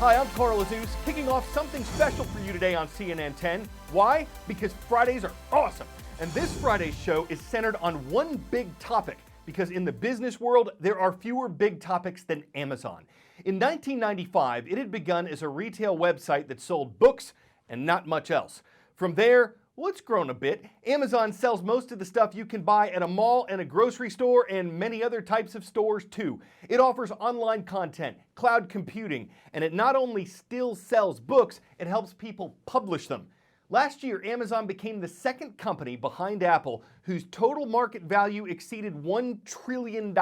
Hi, I'm Carl Azuz, kicking off something special for you today on CNN 10. Why? Because Fridays are awesome. And this Friday's show is centered on one big topic, because in the business world, there are fewer big topics than Amazon. In 1995, it had begun as a retail website that sold books and not much else. From there, well, it's grown a bit. Amazon sells most of the stuff you can buy at a mall and a grocery store and many other types of stores too. It offers online content, cloud computing, and it not only still sells books, it helps people publish them. Last year, Amazon became the second company behind Apple whose total market value exceeded $1 trillion.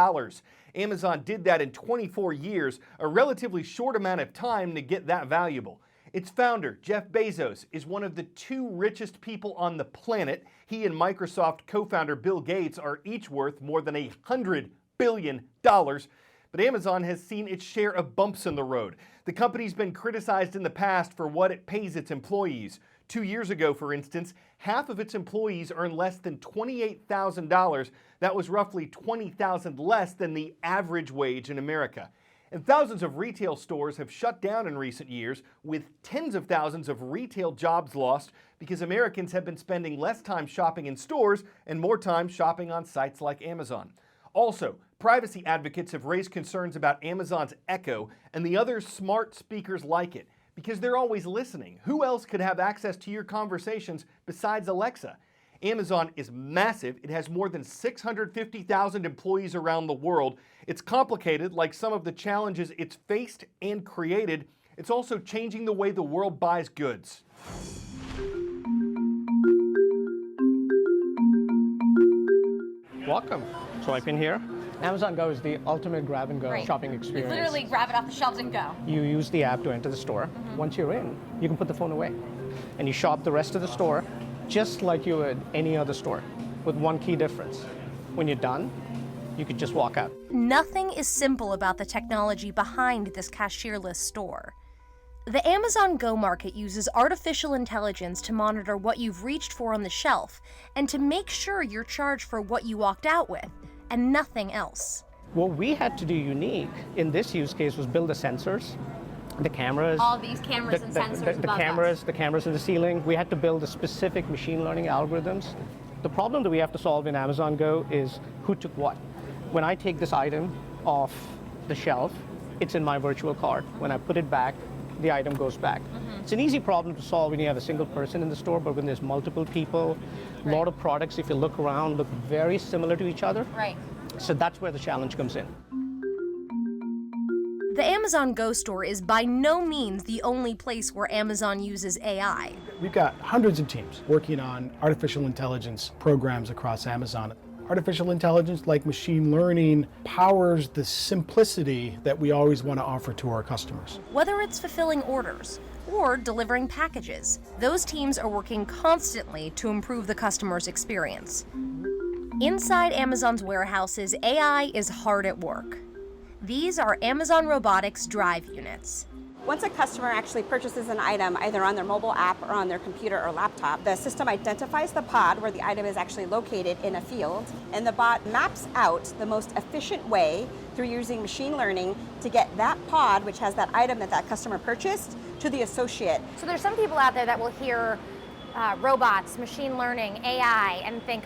Amazon did that in 24 years, a relatively short amount of time to get that valuable. Its founder, Jeff Bezos, is one of the two richest people on the planet. He and Microsoft co-founder Bill Gates are each worth more than $100 billion. But Amazon has seen its share of bumps in the road. The company's been criticized in the past for what it pays its employees. 2 years ago, for instance, half of its employees earn less than $28,000. That was roughly $20,000 less than the average wage in America. And thousands of retail stores have shut down in recent years, with tens of thousands of retail jobs lost because Americans have been spending less time shopping in stores and more time shopping on sites like Amazon. Also, privacy advocates have raised concerns about Amazon's Echo and the other smart speakers like it, because they're always listening. Who else could have access to your conversations besides Alexa? Amazon is massive. It has more than 650,000 employees around the world. It's complicated, like some of the challenges it's faced and created. It's also changing the way the world buys goods. Welcome. Swipe in here. Amazon Go is the ultimate grab-and-go shopping experience. You literally grab it off the shelves and go. You use the app to enter the store. Once you're in, you can put the phone away. And you shop the rest of the store just like you would any other store, with one key difference. When you're done, you could just walk out. Nothing is simple about the technology behind this cashierless store. The Amazon Go market uses artificial intelligence to monitor what you've reached for on the shelf and to make sure you're charged for what you walked out with, and nothing else. What we had to do unique in this use case was build the sensors, the cameras. All these cameras and sensors above us. The cameras in the ceiling. We had to build the specific machine learning algorithms. The problem that we have to solve in Amazon Go is who took what. When I take this item off the shelf, it's in my virtual cart. When I put it back, the item goes back. It's an easy problem to solve when you have a single person in the store, but when there's multiple people, a lot of products, if you look around, look very similar to each other. Right. So that's where the challenge comes in. The Amazon Go store is by no means the only place where Amazon uses AI. We've got hundreds of teams working on artificial intelligence programs across Amazon. Artificial intelligence, like machine learning, powers the simplicity that we always want to offer to our customers. Whether it's fulfilling orders or delivering packages, those teams are working constantly to improve the customer's experience. Inside Amazon's warehouses, AI is hard at work. These are Amazon Robotics drive units. Once a customer actually purchases an item, either on their mobile app or on their computer or laptop, the system identifies the pod where the item is actually located in a field, and the bot maps out the most efficient way through using machine learning to get that pod, which has that item that that customer purchased, to the associate. So there's some people out there that will hear robots, machine learning, AI, and think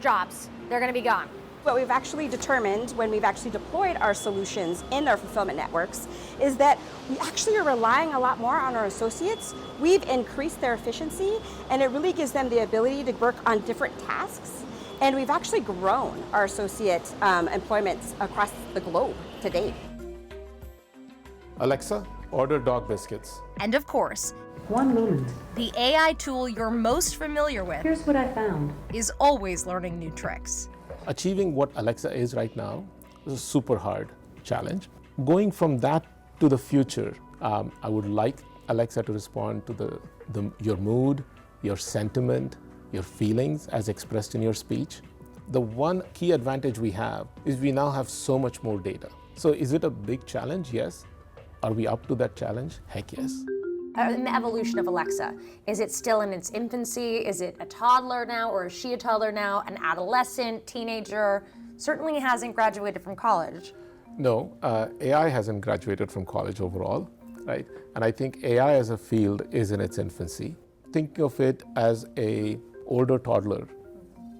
jobs, they're going to be gone. What we've actually determined when we've actually deployed our solutions in our fulfillment networks is that we actually are relying a lot more on our associates. We've increased their efficiency, and it really gives them the ability to work on different tasks. And we've actually grown our associate employment across the globe to date. Alexa, order dog biscuits. And of course, One moment. the AI tool you're most familiar with Here's what I found. is always learning new tricks. Achieving what Alexa is right now is a super hard challenge. Going from that to the future, I would like Alexa to respond to your mood, your sentiment, your feelings as expressed in your speech. The one key advantage we have is we now have so much more data. So is it a big challenge? Yes. Are we up to that challenge? Heck yes. In the evolution of Alexa, is it still in its infancy? Is it a toddler now, or is she a toddler now, an adolescent, teenager? Certainly hasn't graduated from college. No, AI hasn't graduated from college overall. right? And I think AI as a field is in its infancy. Think of it as a older toddler,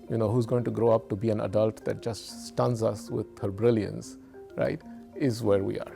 who's going to grow up to be an adult that just stuns us with her brilliance, right? Is where we are.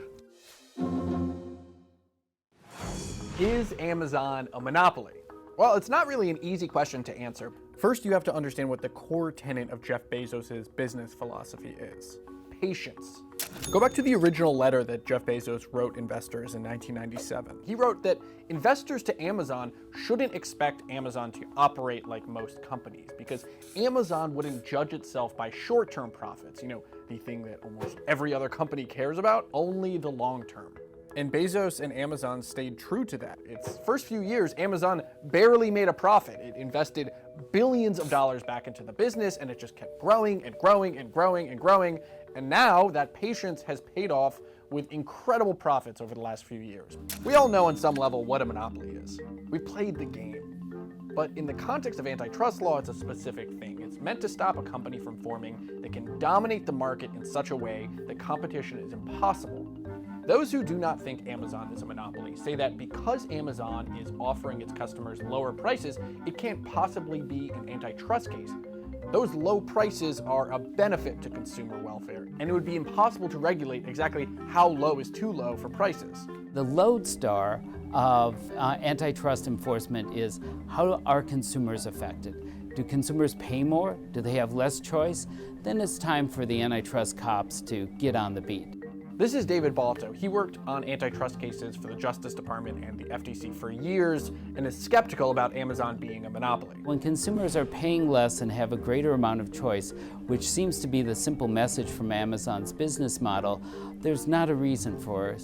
Is Amazon a monopoly? Well, it's not really an easy question to answer. First, you have to understand what the core tenet of Jeff Bezos' business philosophy is: patience. Go back to the original letter that Jeff Bezos wrote investors in 1997. He wrote that investors to Amazon shouldn't expect Amazon to operate like most companies, because Amazon wouldn't judge itself by short-term profits, the thing that almost every other company cares about, only the long term. And Bezos and Amazon stayed true to that. Its first few years, Amazon barely made a profit. It invested billions of dollars back into the business, and it just kept growing and growing and growing and growing. And now that patience has paid off with incredible profits over the last few years. We all know on some level what a monopoly is. We've played the game. But in the context of antitrust law, it's a specific thing. It's meant to stop a company from forming that can dominate the market in such a way that competition is impossible. Those who do not think Amazon is a monopoly say that because Amazon is offering its customers lower prices, it can't possibly be an antitrust case. Those low prices are a benefit to consumer welfare, and it would be impossible to regulate exactly how low is too low for prices. The lodestar of antitrust enforcement is how are consumers affected? Do consumers pay more? Do they have less choice? Then it's time for the antitrust cops to get on the beat. This is David Balto. He worked on antitrust cases for the Justice Department and the FTC for years and is skeptical about Amazon being a monopoly. When consumers are paying less and have a greater amount of choice, which seems to be the simple message from Amazon's business model, there's not a reason for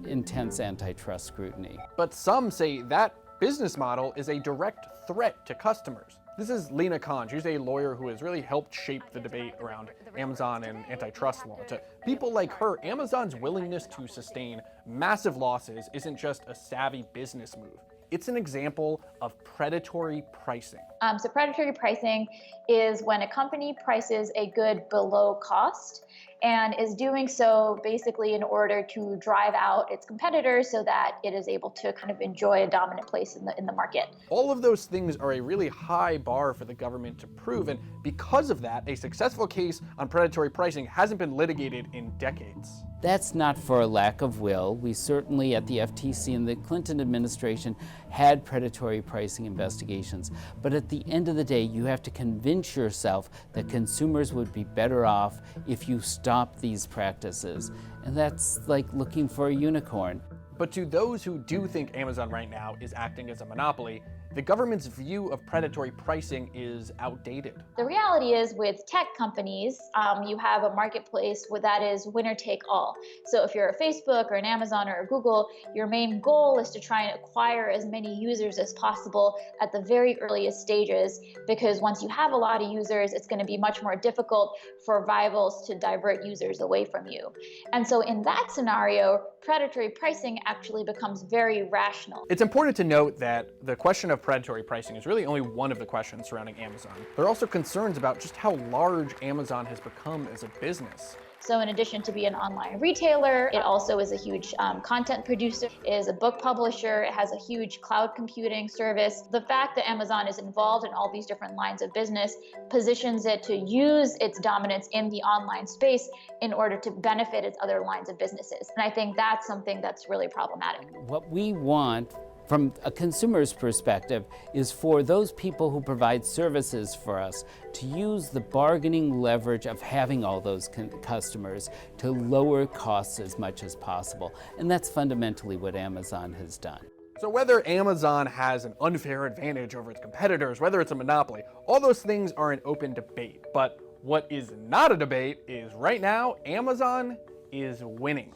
intense antitrust scrutiny. But some say that business model is a direct threat to customers. This is Lena Khan. She's a lawyer who has really helped shape the debate around Amazon and antitrust law. To people like her, Amazon's willingness to sustain massive losses isn't just a savvy business move. It's an example of predatory pricing. So predatory pricing is when a company prices a good below cost and is doing so basically in order to drive out its competitors so that it is able to kind of enjoy a dominant place in the market. All of those things are a really high bar for the government to prove, and because of that, a successful case on predatory pricing hasn't been litigated in decades. That's not for a lack of will. We certainly at the FTC and the Clinton administration had predatory pricing investigations. But at the end of the day, you have to convince yourself that consumers would be better off if you stop these practices. And that's like looking for a unicorn. But to those who do think Amazon right now is acting as a monopoly, the government's view of predatory pricing is outdated. The reality is with tech companies, you have a marketplace that is winner take all. So if you're a Facebook or an Amazon or a Google, your main goal is to try and acquire as many users as possible at the very earliest stages, because once you have a lot of users, it's going to be much more difficult for rivals to divert users away from you. And so in that scenario, predatory pricing actually becomes very rational. It's important to note that the question of predatory pricing is really only one of the questions surrounding Amazon. There are also concerns about just how large Amazon has become as a business. So in addition to being an online retailer, it also is a huge content producer, is a book publisher, it has a huge cloud computing service. The fact that Amazon is involved in all these different lines of business positions it to use its dominance in the online space in order to benefit its other lines of businesses. And I think that's something that's really problematic. What we want from a consumer's perspective is for those people who provide services for us to use the bargaining leverage of having all those customers to lower costs as much as possible. And that's fundamentally what Amazon has done. So whether Amazon has an unfair advantage over its competitors, whether it's a monopoly, all those things are an open debate. But what is not a debate is right now, Amazon is winning.